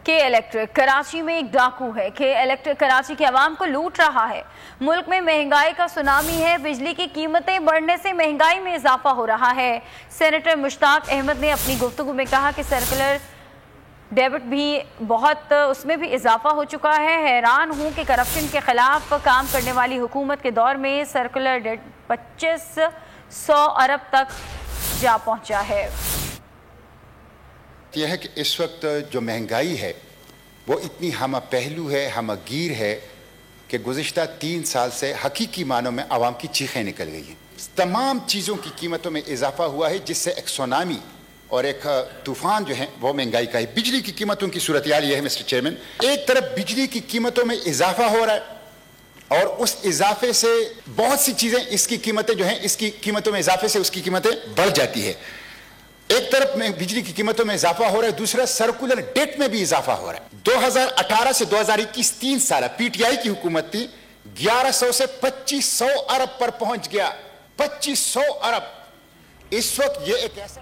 کے الیکٹرک کراچی میں ایک ڈاکو ہے۔ کے الیکٹرک کراچی کے عوام کو لوٹ رہا ہے۔ ملک میں مہنگائی کا سونامی ہے۔ بجلی کی قیمتیں بڑھنے سے مہنگائی میں اضافہ ہو رہا ہے۔ سینیٹر مشتاق احمد نے اپنی گفتگو میں کہا کہ سرکولر ڈیبٹ بھی اس میں بھی اضافہ ہو چکا ہے۔ حیران ہوں کہ کرپشن کے خلاف کام کرنے والی حکومت کے دور میں سرکولر ڈیبٹ 2500 ارب تک جا پہنچا ہے۔ یہ ہے کہ اس وقت جو مہنگائی ہے وہ اتنی ہمہ پہلو ہے، ہمہ گیر ہے کہ گزشتہ 3 سال سے حقیقی معنوں میں عوام کی چیخیں نکل گئی ہیں۔ تمام چیزوں کی قیمتوں میں اضافہ ہوا ہے، جس سے ایک سونامی اور ایک طوفان جو ہے وہ مہنگائی کا ہے۔ بجلی کی قیمتوں کی صورتحال یہ ہے مسٹر چیئرمین، ایک طرف بجلی کی قیمتوں میں اضافہ ہو رہا ہے اور اس اضافے سے بہت سی چیزیں اس کی قیمتیں جو ہیں اس کی قیمتوں میں اضافے سے اس کی قیمتیں بڑھ جاتی ہے۔ ایک طرف میں بجلی کی قیمتوں میں اضافہ ہو رہا ہے، دوسرا سرکولر ڈیٹ میں بھی اضافہ ہو رہا ہے۔ 2018 سے 2021 3 سال پی ٹی آئی کی حکومت تھی، 1100 سے 2500 ارب پر پہنچ گیا۔ 2500 ارب اس وقت یہ ایک ایسا